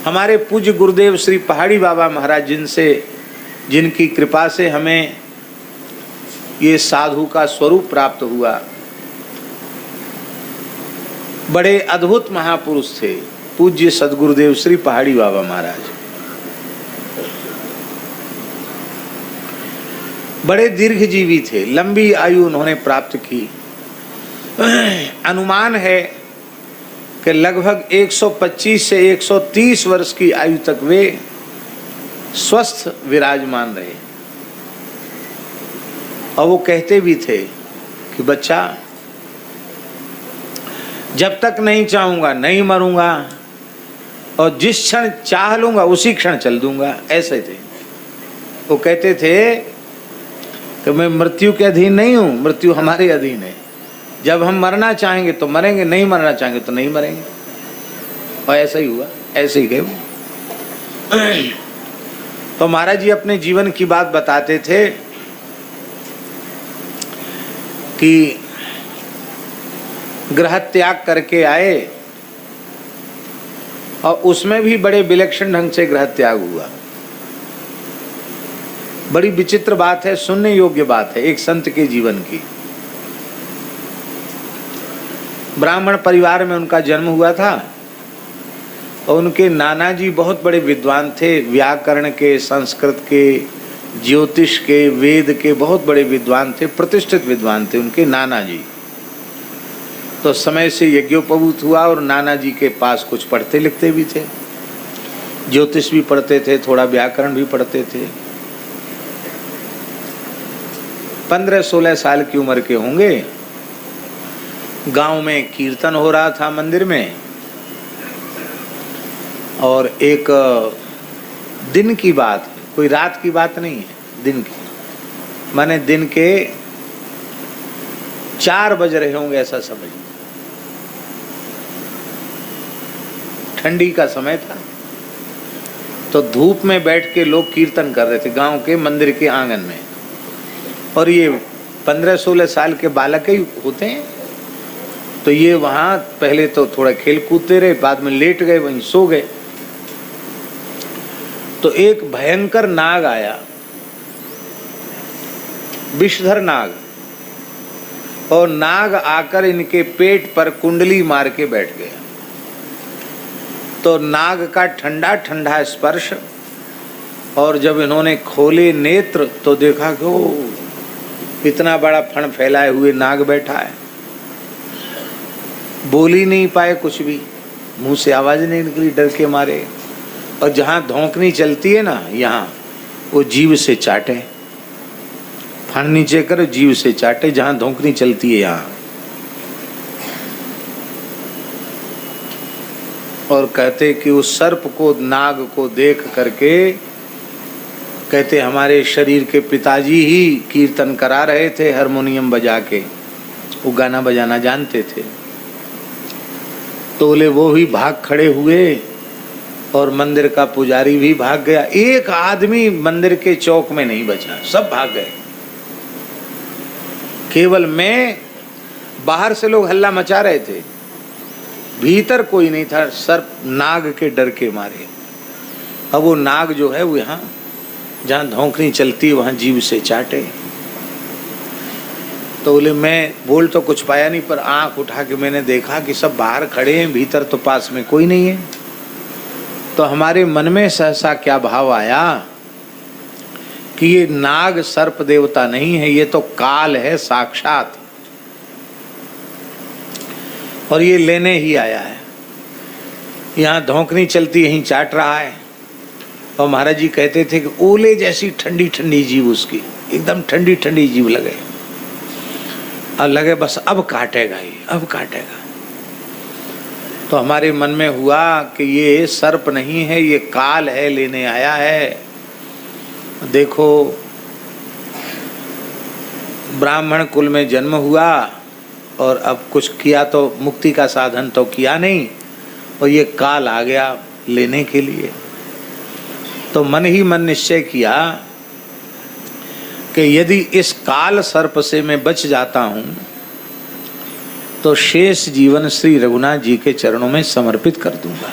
हमारे पूज्य गुरुदेव श्री पहाड़ी बाबा महाराज जिनकी कृपा से हमें ये साधु का स्वरूप प्राप्त हुआ, बड़े अद्भुत महापुरुष थे पूज्य सदगुरुदेव श्री पहाड़ी बाबा महाराज। बड़े दीर्घजीवी थे, लंबी आयु उन्होंने प्राप्त की। अनुमान है कि लगभग 125 से 130 वर्ष की आयु तक वे स्वस्थ विराजमान रहे। और वो कहते भी थे कि बच्चा, जब तक नहीं चाहूंगा नहीं मरूंगा, और जिस क्षण चाह लूंगा उसी क्षण चल दूंगा। ऐसे थे वो। कहते थे कि मैं मृत्यु के अधीन नहीं हूं, मृत्यु हमारे अधीन है। जब हम मरना चाहेंगे तो मरेंगे, नहीं मरना चाहेंगे तो नहीं मरेंगे। और ऐसा ही हुआ, ऐसे ही गए वो। तो महाराज जी अपने जीवन की बात बताते थे कि गृह त्याग करके आए, और उसमें भी बड़े विलक्षण ढंग से गृह त्याग हुआ। बड़ी विचित्र बात है, सुनने योग्य बात है एक संत के जीवन की। ब्राह्मण परिवार में उनका जन्म हुआ था, और उनके नाना जी बहुत बड़े विद्वान थे, व्याकरण के, संस्कृत के, ज्योतिष के, वेद के बहुत बड़े विद्वान थे, प्रतिष्ठित विद्वान थे उनके नाना जी। तो समय से यज्ञोपवीत हुआ, और नाना जी के पास कुछ पढ़ते लिखते भी थे, ज्योतिष भी पढ़ते थे, थोड़ा व्याकरण भी पढ़ते थे। 15-16 साल की उम्र के होंगे। गांव में कीर्तन हो रहा था मंदिर में, और एक दिन की बात, कोई रात की बात नहीं है, दिन की, माने दिन के 4 बज रहे होंगे ऐसा समझ। ठंडी का समय था, तो धूप में बैठ के लोग कीर्तन कर रहे थे गांव के मंदिर के आंगन में। और ये 15-16 साल के बालक ही होते हैं, तो ये वहां पहले तो थोड़ा खेल कूदते रहे, बाद में लेट गए, वहीं सो गए। तो एक भयंकर नाग आया, विषधर नाग, और नाग आकर इनके पेट पर कुंडली मार के बैठ गया। तो नाग का ठंडा ठंडा स्पर्श, और जब इन्होंने खोले नेत्र तो देखा कि ओ इतना बड़ा फण फैलाए हुए नाग बैठा है। बोल ही नहीं पाए कुछ भी, मुंह से आवाज नहीं निकली डर के मारे। और जहां धौंकनी चलती है ना, यहाँ वो जीभ से चाटे, फण नीचे कर जीभ से चाटे, जहां धौंकनी चलती है यहाँ। और कहते कि उस सर्प को, नाग को देख करके, कहते हमारे शरीर के पिताजी ही कीर्तन करा रहे थे हारमोनियम बजा के, वो गाना बजाना जानते थे। तो बोले वो भी भाग खड़े हुए, और मंदिर का पुजारी भी भाग गया। एक आदमी मंदिर के चौक में नहीं बचा, सब भाग गए। केवल मैं, बाहर से लोग हल्ला मचा रहे थे, भीतर कोई नहीं था, सर्प नाग के डर के मारे। अब वो नाग जो है वो यहाँ जहाँ धौंकनी चलती है वहाँ जीभ से चाटे। तो बोले मैं बोल तो कुछ पाया नहीं, पर आंख उठा के मैंने देखा कि सब बाहर खड़े हैं, भीतर तो पास में कोई नहीं है। तो हमारे मन में सहसा क्या भाव आया कि ये नाग सर्प देवता नहीं है, ये तो काल है साक्षात, और ये लेने ही आया है। यहाँ धौंकनी चलती यहीं चाट रहा है। और महाराज जी कहते थे कि ओले जैसी ठंडी ठंडी जीभ उसकी, एकदम ठंडी ठंडी जीभ लगे, और लगे बस अब काटेगा ही, अब काटेगा। तो हमारे मन में हुआ कि ये सर्प नहीं है, ये काल है, लेने आया है। देखो ब्राह्मण कुल में जन्म हुआ, और अब कुछ किया तो मुक्ति का साधन तो किया नहीं, और ये काल आ गया लेने के लिए। तो मन ही मन निश्चय किया कि यदि इस काल सर्प से मैं बच जाता हूं तो शेष जीवन श्री रघुनाथ जी के चरणों में समर्पित कर दूंगा।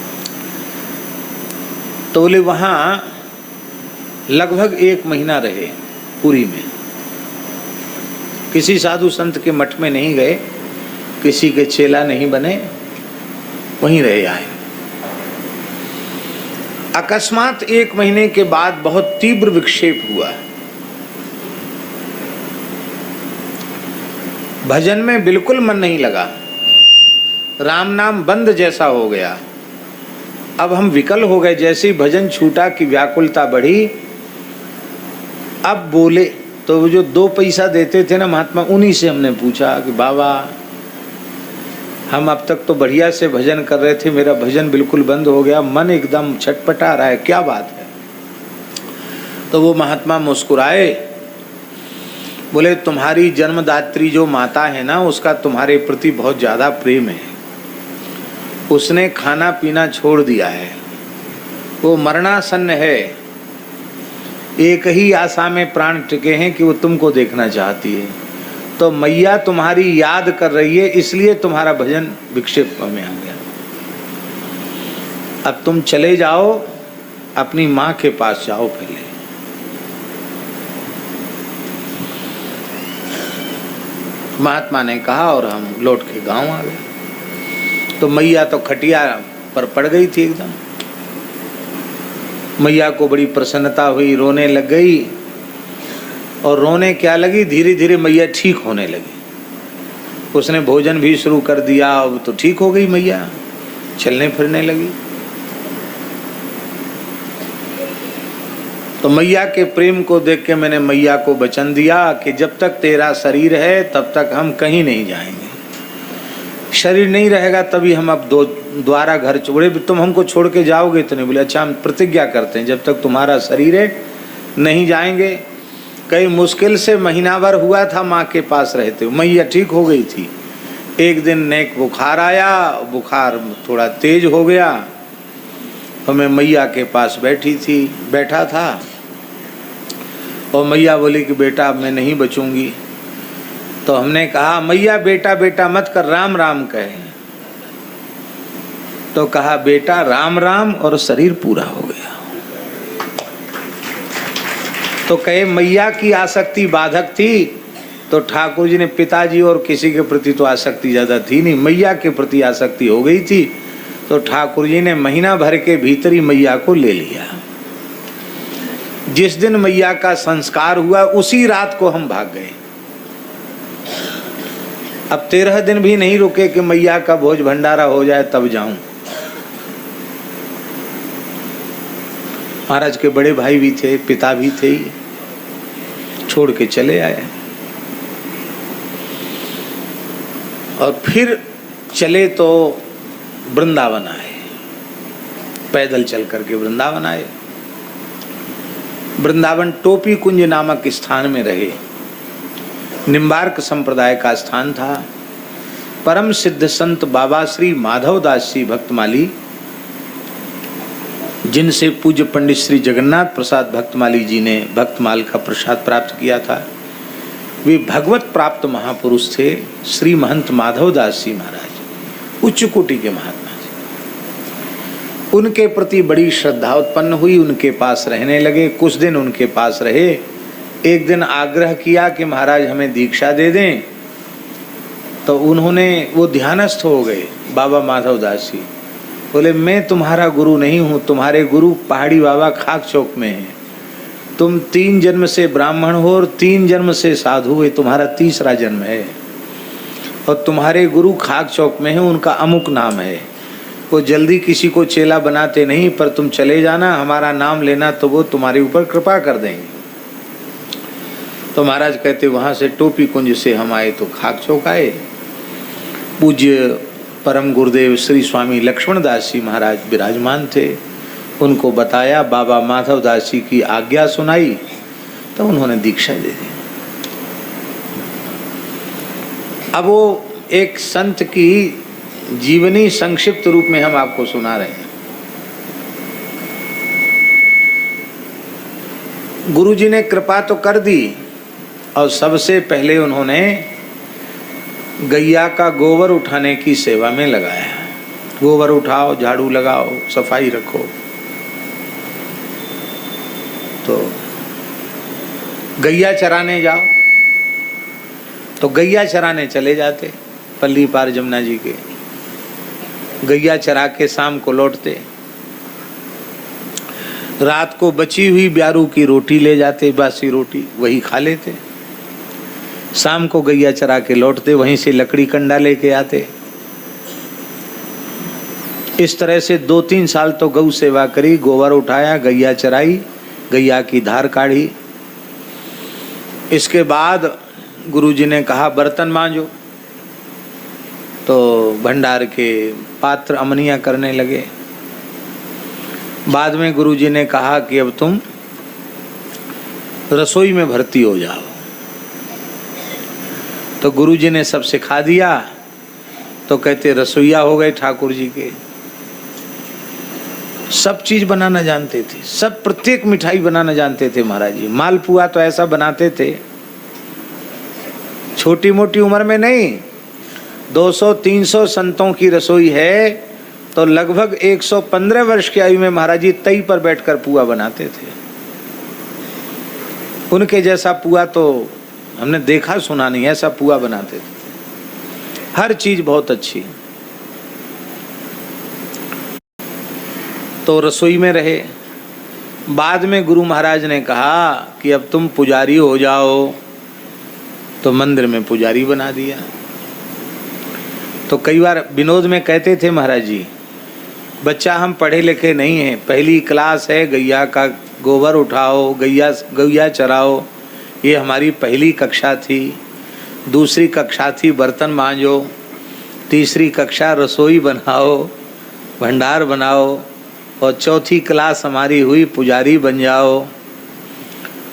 तो बोले वहाँ लगभग 1 महीना रहे पुरी में। किसी साधु संत के मठ में नहीं गए, किसी के चेला नहीं बने, वहीं रहे आए। अकस्मात 1 महीने के बाद बहुत तीव्र विक्षेप हुआ। भजन में बिल्कुल मन नहीं लगा, राम नाम बंद जैसा हो गया। अब हम विकल हो गए, जैसे ही भजन छूटा कि व्याकुलता बढ़ी। अब बोले तो वो जो 2 पैसा देते थे ना महात्मा, उन्हीं से हमने पूछा कि बाबा हम अब तक तो बढ़िया से भजन कर रहे थे, मेरा भजन बिल्कुल बंद हो गया, मन एकदम छटपटा रहा है, क्या बात है। तो वो महात्मा मुस्कुराए, बोले तुम्हारी जन्मदात्री जो माता है ना, उसका तुम्हारे प्रति बहुत ज़्यादा प्रेम है। उसने खाना पीना छोड़ दिया है, वो मरणासन्न है, एक ही आशा में प्राण टिके हैं कि वो तुमको देखना चाहती है। तो मैया तुम्हारी याद कर रही है, इसलिए तुम्हारा भजन विक्षेप में आ गया। अब तुम चले जाओ, अपनी माँ के पास जाओ पहले। महात्मा ने कहा और हम लौट के गांव आ गए। तो मैया तो खटिया पर पड़ गई थी एकदम। मैया को बड़ी प्रसन्नता हुई, रोने लग गई। और रोने क्या लगी, धीरे धीरे मैया ठीक होने लगी। उसने भोजन भी शुरू कर दिया, अब तो ठीक हो गई मैया, चलने फिरने लगी। तो मैया के प्रेम को देख के मैंने मैया को वचन दिया कि जब तक तेरा शरीर है तब तक हम कहीं नहीं जाएंगे। शरीर नहीं रहेगा तभी हम अब द्वारा घर छोड़े, तुम हमको छोड़ के जाओगे तो नहीं। बोले अच्छा हम प्रतिज्ञा करते हैं, जब तक तुम्हारा शरीर है नहीं जाएंगे। कई मुश्किल से महीना भर हुआ था माँ के पास रहते हुए, मैया ठीक हो गई थी। एक दिन नेक बुखार आया, बुखार थोड़ा तेज हो गया, और मैं मैया के पास बैठा था। और मैया बोली कि बेटा अब मैं नहीं बचूंगी। तो हमने कहा मैया बेटा बेटा मत कर, राम राम कहे। तो कहा बेटा राम राम, और शरीर पूरा हो गया। तो कहे मैया की आसक्ति बाधक थी, तो ठाकुर जी ने पिताजी और किसी के प्रति तो आसक्ति ज्यादा थी नहीं, मैया के प्रति आसक्ति हो गई थी। तो ठाकुर जी ने महीना भर के भीतर ही मैया को ले लिया। जिस दिन मैया का संस्कार हुआ उसी रात को हम भाग गए। अब 13 दिन भी नहीं रुके कि मैया का भोज भंडारा हो जाए तब जाऊं। महाराज के बड़े भाई भी थे, पिता भी थे, छोड़ के चले आए। और फिर चले तो वृंदावन आए, पैदल चल करके वृंदावन आए। वृंदावन टोपी कुंज नामक स्थान में रहे। निम्बार्क संप्रदाय का स्थान था। परम सिद्ध संत बाबा श्री माधव दास जी भक्तमाली, जिनसे पूज्य पंडित श्री जगन्नाथ प्रसाद भक्तमाली जी ने भक्तमाल का प्रसाद प्राप्त किया था, वे भगवत प्राप्त महापुरुष थे। श्री महंत माधव दास जी महाराज उच्च कोटि के महात्मा जी। उनके प्रति बड़ी श्रद्धा उत्पन्न हुई, उनके पास रहने लगे। कुछ दिन उनके पास रहे। एक दिन आग्रह किया कि महाराज हमें दीक्षा दे दें। तो उन्होंने, वो ध्यानस्थ हो गए बाबा माधव दास जी। बोले मैं तुम्हारा गुरु नहीं हूँ, तुम्हारे गुरु पहाड़ी बाबा खाक चौक में हैं। तुम 3 जन्म से ब्राह्मण हो और 3 जन्म से साधु हो, तुम्हारा 3रा जन्म है। और तुम्हारे गुरु खाक चौक में है, उनका अमुक नाम है। वो जल्दी किसी को चेला बनाते नहीं, पर तुम चले जाना, हमारा नाम लेना तो वो तुम्हारे ऊपर कृपा कर देंगे। तो महाराज कहते वहाँ से टोपी कुंज से हम आए तो खाक चौक आए। पूज्य परम गुरुदेव श्री स्वामी लक्ष्मण दास जी महाराज विराजमान थे। उनको बताया, बाबा माधव दास जी की आज्ञा सुनाई, तो उन्होंने दीक्षा दे दी। अब वो एक संत की जीवनी संक्षिप्त रूप में हम आपको सुना रहे हैं। गुरु जी ने कृपा तो कर दी, और सबसे पहले उन्होंने गैया का गोबर उठाने की सेवा में लगाया। गोबर उठाओ, झाड़ू लगाओ, सफाई रखो। तो गैया चराने जाओ, तो गैया चराने चले जाते पल्ली पार जमुना जी के। गैया चरा के शाम को लौटते, रात को बची हुई ब्यारू की रोटी ले जाते, बासी रोटी वही खा लेते। शाम को गैया चरा के लौटते, वहीं से लकड़ी कंडा लेके आते। इस तरह से 2-3 साल तो गौ सेवा करी, गोबर उठाया, गैया चराई, गैया की धार काढ़ी। इसके बाद गुरुजी ने कहा बर्तन मांजो, तो भंडार के पात्र अमनिया करने लगे। बाद में गुरुजी ने कहा कि अब तुम रसोई में भर्ती हो जाओ। तो गुरुजी ने सब सिखा दिया, तो कहते रसोईया हो गए ठाकुर जी के। सब चीज बनाना जानते थे, सब प्रत्येक मिठाई बनाना जानते थे महाराज जी। मालपुआ तो ऐसा बनाते थे, छोटी मोटी उम्र में नहीं। 200-300 संतों की रसोई है, तो लगभग 115 वर्ष की आयु में महाराज जी तई पर बैठकर पुआ बनाते थे। उनके जैसा पुआ तो हमने देखा सुना नहीं, ऐसा पुआ बनाते थे। हर चीज बहुत अच्छी। तो रसोई में रहे। बाद में गुरु महाराज ने कहा कि अब तुम पुजारी हो जाओ, तो मंदिर में पुजारी बना दिया। तो कई बार विनोद में कहते थे महाराज जी, बच्चा हम पढ़े लिखे नहीं हैं, पहली क्लास है, गैया का गोबर उठाओ, गैया चराओ, ये हमारी पहली कक्षा थी। दूसरी कक्षा थी बर्तन मांजो, तीसरी कक्षा रसोई बनाओ, भंडार बनाओ, और चौथी क्लास हमारी हुई पुजारी बन जाओ।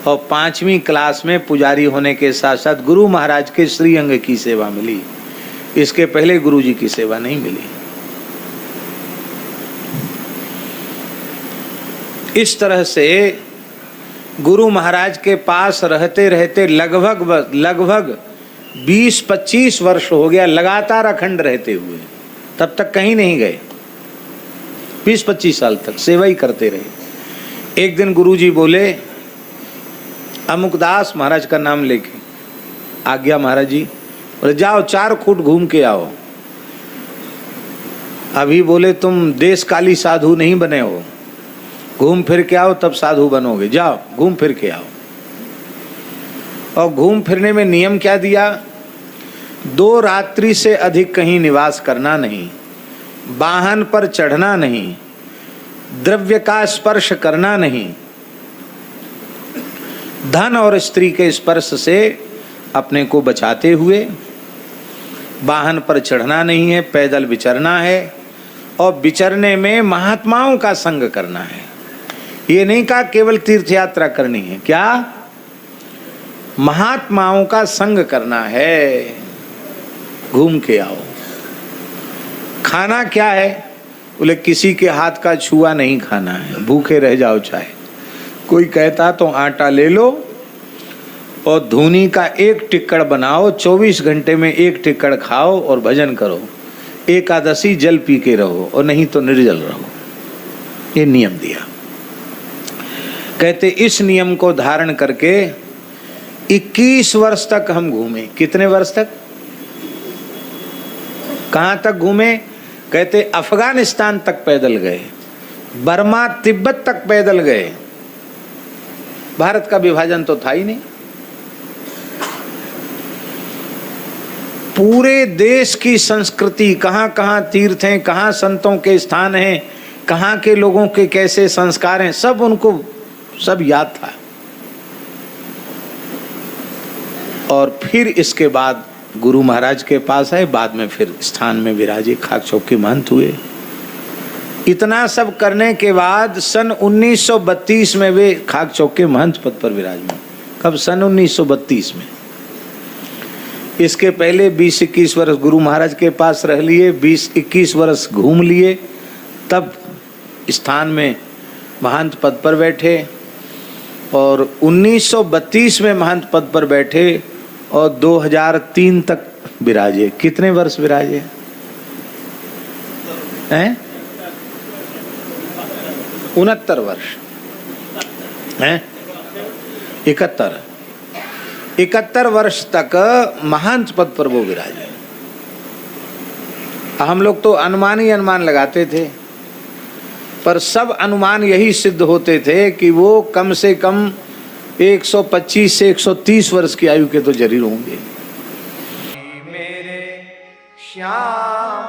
और 5वीं क्लास में पुजारी होने के साथ साथ गुरु महाराज के श्रीअंग की सेवा मिली। इसके पहले गुरु जी की सेवा नहीं मिली। इस तरह से गुरु महाराज के पास रहते रहते लगभग 20-25 वर्ष हो गया लगातार अखंड रहते हुए। तब तक कहीं नहीं गए, 20-25 साल तक सेवा ही करते रहे। एक दिन गुरुजी बोले, अमुकदास महाराज का नाम लेके, आज्ञा महाराज जी। बोले जाओ 4 खूट घूम के आओ। अभी बोले तुम देशकाली साधु नहीं बने हो, घूम फिर के आओ तब साधु बनोगे। जाओ घूम फिर के आओ। और घूम फिरने में नियम क्या दिया? 2 रात्रि से अधिक कहीं निवास करना नहीं, वाहन पर चढ़ना नहीं, द्रव्य का स्पर्श करना नहीं, धन और स्त्री के स्पर्श से अपने को बचाते हुए वाहन पर चढ़ना नहीं है, पैदल विचरना है, और विचरने में महात्माओं का संग करना है। ये नहीं कहा केवल तीर्थ यात्रा करनी है, क्या महात्माओं का संग करना है। घूम के आओ। खाना क्या है? बोले किसी के हाथ का छुआ नहीं खाना है, भूखे रह जाओ चाहे। कोई कहता तो आटा ले लो और धूनी का 1 टिक्कड़ बनाओ, 24 घंटे में 1 टिक्कड़ खाओ और भजन करो। एकादशी जल पी के रहो, और नहीं तो निर्जल रहो। ये नियम दिया। कहते इस नियम को धारण करके 21 वर्ष तक हम घूमे। कितने वर्ष तक? कहां तक घूमे? कहते अफगानिस्तान तक पैदल गए, बर्मा तिब्बत तक पैदल गए। भारत का विभाजन तो था ही नहीं। पूरे देश की संस्कृति, कहां कहां तीर्थ हैं, कहां संतों के स्थान हैं, कहां के लोगों के कैसे संस्कार हैं, सब उनको सब याद था। और फिर इसके बाद गुरु महाराज के पास आए, बाद में फिर स्थान में विराजे, खाकचौक के महंत हुए। इतना सब करने के बाद सन 1932 में वे खाकचौक के महंत पद पर विराजमान। कब? सन 1932 में। इसके पहले 20-21 वर्ष गुरु महाराज के पास रह लिए, 20-21 वर्ष घूम लिए, तब स्थान में महंत पद पर बैठे। और 1932 में महंत पद पर बैठे और 2003 तक विराजे। कितने वर्ष विराजे हैं? 69 वर्ष हैं। 71 वर्ष तक महंत पद पर वो विराजे। हम लोग तो अनुमान ही अनुमान लगाते थे, पर सब अनुमान यही सिद्ध होते थे कि वो कम से कम 125 से 130 वर्ष की आयु के तो जरूर होंगे। मेरे श्याम